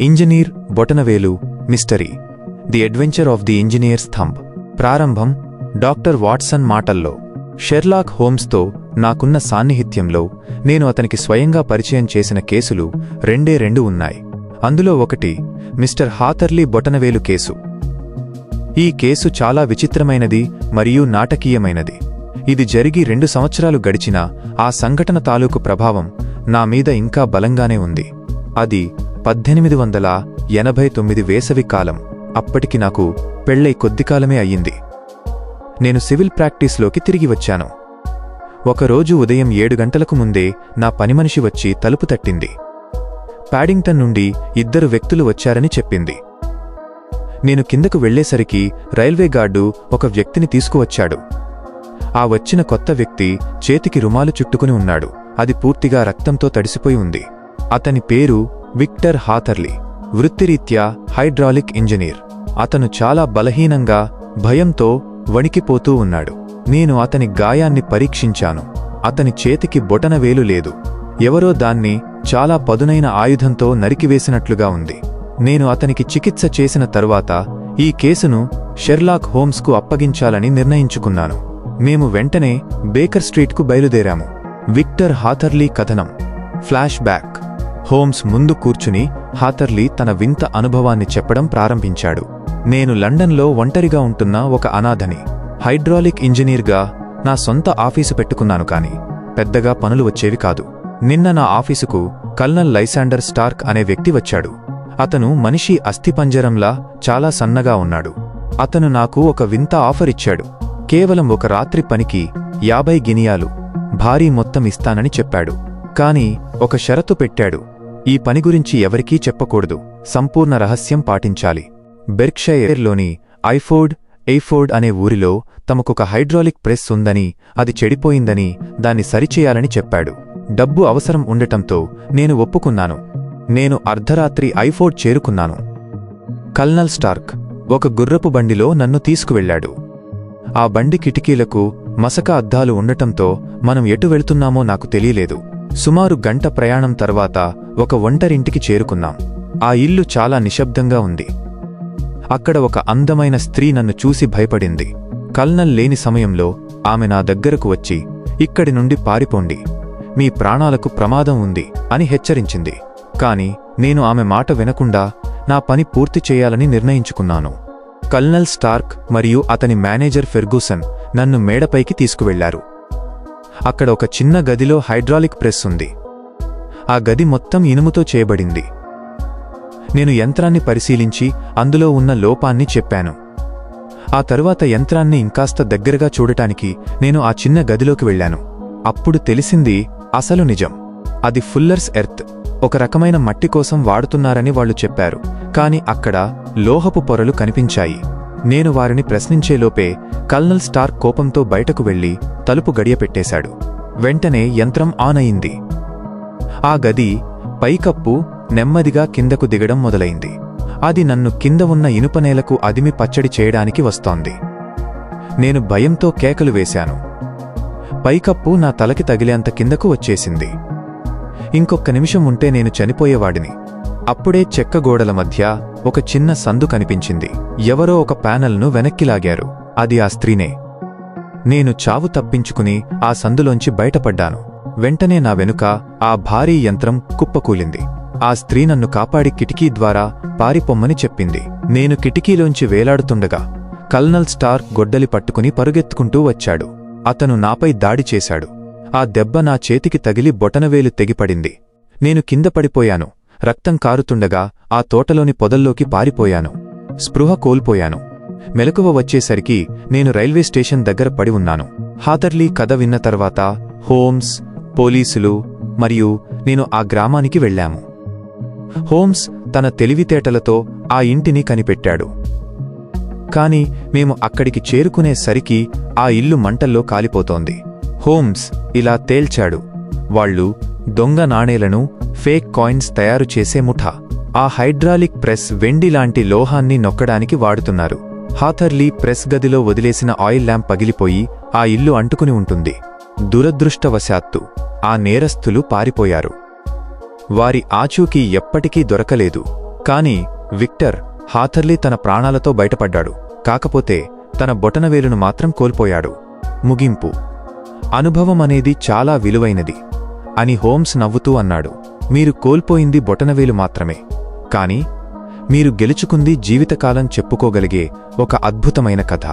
Engineer బొటనవేలు mystery the adventure of the engineers thumb. ప్రారంభం doctor Watson మాటల్లో. Sherlock హోమ్స్తో నాకున్న సాన్నిహిత్యంలో నేను అతనికి స్వయంగా పరిచయం చేసిన కేసులు రెండు ఉన్నాయి. అందులో ఒకటి మిస్టర్ హాథర్లీ బొటనవేలు కేసు. ఈ కేసు చాలా విచిత్రమైనది మరియు నాటకీయమైనది. ఇది జరిగి 2 సంవత్సరాలు గడిచినా ఆ సంఘటన తాలూకు ప్రభావం నా మీద ఇంకా బలంగానే ఉంది. అది 1889 వేసవి కాలం. అప్పటికి నాకు పెళ్ళై కొద్దికాలమే అయ్యింది. నేను సివిల్ ప్రాక్టీస్లోకి తిరిగి వచ్చాను. ఒకరోజు ఉదయం 7 గంటలకు ముందే నా పనిమనిషి వచ్చి తలుపు తట్టింది. పాడింగ్టన్ నుండి 2 వ్యక్తులు వచ్చారని చెప్పింది. నేను కిందకు వెళ్లేసరికి రైల్వే గార్డు ఒక వ్యక్తిని తీసుకువచ్చాడు. ఆ వచ్చిన కొత్త వ్యక్తి చేతికి రుమాలు చుట్టుకుని ఉన్నాడు. అది పూర్తిగా రక్తంతో తడిసిపోయి ఉంది. అతని పేరు విక్టర్ హాథర్లీ. వృత్తిరీత్యా హైడ్రాలిక్ ఇంజనీర్. అతను చాలా బలహీనంగా భయంతో వణికిపోతూ ఉన్నాడు. నేను అతని గాయాన్ని పరీక్షించాను. అతని చేతికి బొటనవేలు లేదు. ఎవరో దాన్ని చాలా పదునైన ఆయుధంతో నరికివేసినట్లుగా ఉంది. నేను అతనికి చికిత్స చేసిన తరువాత ఈ కేసును షెర్లాక్ హోమ్స్కు అప్పగించాలని నిర్ణయించుకున్నాను. మేము వెంటనే బేకర్ స్ట్రీట్కు బయలుదేరాము. విక్టర్ హాథర్లీ కథనం. Flash back. హోమ్స్ ముందు కూర్చుని హాథర్లీ తన వింత అనుభవాన్ని చెప్పడం ప్రారంభించాడు. నేను లండన్లో ఒంటరిగా ఉంటున్న ఒక అనాథని. హైడ్రాలిక్ ఇంజనీర్గా నా సొంత ఆఫీసు పెట్టుకున్నాను, కాని పెద్దగా పనులు వచ్చేవి కాదు. నిన్న నా ఆఫీసుకు కల్నల్ లైశాండర్ స్టార్క్ అనే వ్యక్తి వచ్చాడు. అతను మనిషి అస్థిపంజరంలా చాలా సన్నగా ఉన్నాడు. అతను నాకు ఒక వింత ఆఫర్ ఇచ్చాడు. కేవలం ఒక రాత్రి పనికి 50 గినియాలు భారీ మొత్తం ఇస్తానని చెప్పాడు. కాని ఒక షరతు పెట్టాడు. ఈ పని గురించి ఎవరికీ చెప్పకూడదు. సంపూర్ణ రహస్యం పాటించాలి. బెర్క్షైర్లోని ఎయిఫోర్డ్ అనే ఊరిలో తమకొక హైడ్రాలిక్ ప్రెస్ ఉందని, అది చెడిపోయిందని, దాన్ని సరిచేయాలని చెప్పాడు. డబ్బు అవసరం ఉండటంతో నేను ఒప్పుకున్నాను. నేను అర్ధరాత్రి ఐఫోర్డ్ చేరుకున్నాను. కల్నల్ స్టార్క్ ఒక గుర్రపు బండిలో నన్ను తీసుకువెళ్లాడు. ఆ బండి కిటికీలకు మసక అద్దాలు ఉండటంతో మనం ఎటు వెళ్తున్నామో నాకు తెలియలేదు. సుమారు గంట ప్రయాణం తర్వాత ఒక ఒంటరింటికి చేరుకున్నాం. ఆ ఇల్లు చాలా నిశ్శబ్దంగా ఉంది. అక్కడ ఒక అందమైన స్త్రీ నన్ను చూసి భయపడింది. కల్నల్ లేని సమయంలో ఆమె నా దగ్గరకు వచ్చి, ఇక్కడి నుండి పారిపోండి, మీ ప్రాణాలకు ప్రమాదం ఉంది అని హెచ్చరించింది. కాని నేను ఆమె మాట వినకుండా నా పని పూర్తి చేయాలని నిర్ణయించుకున్నాను. కల్నల్ స్టార్క్ మరియు అతని మేనేజర్ ఫెర్గూసన్ నన్ను మేడపైకి తీసుకువెళ్లారు. అక్కడ ఒక చిన్న గదిలో హైడ్రాలిక్ ప్రెస్ ఉంది. ఆ గది మొత్తం ఇనుముతో చేయబడింది. నేను యంత్రాన్ని పరిశీలించి అందులో ఉన్న లోపాన్ని చెప్పాను. ఆ తరువాత యంత్రాన్ని ఇంకాస్త దగ్గరగా చూడటానికి నేను ఆ చిన్న గదిలోకి వెళ్లాను. అప్పుడు తెలిసింది అసలు నిజం. అది ఫుల్లర్స్ ఎర్త్, ఒక రకమైన మట్టి కోసం వాడుతున్నారని వాళ్లు చెప్పారు. కాని అక్కడ లోహపు పొరలు కనిపించాయి. నేను వారిని ప్రశ్నించేలోపే కల్నల్ స్టార్క్ కోపంతో బయటకు వెళ్లి తలుపు గడియపెట్టేశాడు. వెంటనే యంత్రం ఆన్ అయింది. ఆ గది పైకప్పు నెమ్మదిగా కిందకు దిగడం మొదలైంది. అది నన్ను కింద ఉన్న ఇనుపనేలకు అదిమి పచ్చడి చేయడానికి వస్తోంది. నేను భయంతో కేకలు వేశాను. పైకప్పు నా తలకి తగిలేంత కిందకు వచ్చేసింది. ఇంకొక్క నిమిషం ఉంటే నేను చనిపోయేవాడిని. అప్పుడే చెక్క గోడల మధ్య ఒక చిన్న సందు కనిపించింది. ఎవరో ఒక ప్యానెల్ను వెనక్కిలాగారు. అది ఆ స్త్రీనే. నేను చావు తప్పించుకుని ఆ సందులోంచి బయటపడ్డాను. వెంటనే నా వెనుక ఆ భారీ యంత్రం కుప్పకూలింది. ఆ స్త్రీ నన్ను కాపాడి కిటికీ ద్వారా పారిపోమ్మని చెప్పింది. నేను కిటికీలోంచి వేలాడుతుండగా కల్నల్ స్టార్క్ గొడ్డలి పట్టుకుని పరుగెత్తుకుంటూ వచ్చాడు. అతను నాపై దాడి చేశాడు. ఆ దెబ్బ నా చేతికి తగిలి బొటనవేలు తెగిపడింది. నేను కింద పడిపోయాను. రక్తం కారుతుండగా ఆ తోటలోని పొదల్లోకి పారిపోయాను. స్పృహ కోల్పోయాను. మెలకువ వచ్చేసరికి నేను రైల్వే స్టేషన్ దగ్గర పడి ఉన్నాను. హాథర్లీ కథ విన్న తర్వాత హోమ్స్, పోలీసులు మరియు నేను ఆ గ్రామానికి వెళ్ళాము. హోమ్స్ తన తెలివితేటలతో ఆ ఇంటిని కనిపెట్టాడు. కాని మేము అక్కడికి చేరుకునేసరికి ఆ ఇల్లు మంటల్లో కాలిపోతోంది. హోమ్స్ ఇలా తేల్చాడు, వాళ్లు దొంగ నాణేలను, ఫేక్ కాయిన్స్ తయారు చేసే ముఠా. ఆ హైడ్రాలిక్ ప్రెస్ వెండిలాంటి లోహాన్ని నొక్కడానికి వాడుతున్నారు. హాథర్లీ ప్రెస్ గదిలో వదిలేసిన ఆయిల్ ల్యాంప్ పగిలిపోయి ఆ ఇల్లు అంటుకుని ఉంటుంది. దురదృష్టవశాత్తు ఆ నేరస్థులు పారిపోయారు. వారి ఆచూకీ ఎప్పటికీ దొరకలేదు. కాని విక్టర్ హాథర్లీ తన ప్రాణాలతో బయటపడ్డాడు. కాకపోతే తన బొటనవేలును మాత్రం కోల్పోయాడు. ముగింపు: అనుభవం అనేది చాలా విలువైనది అని హోమ్స్ నవ్వుతూ అన్నాడు. మీరు కోల్పోయింది బొటనవేలు మాత్రమే, కాని మీరు గెలుచుకుంది జీవితకాలం చెప్పుకోగలిగే ఒక అద్భుతమైన కథ.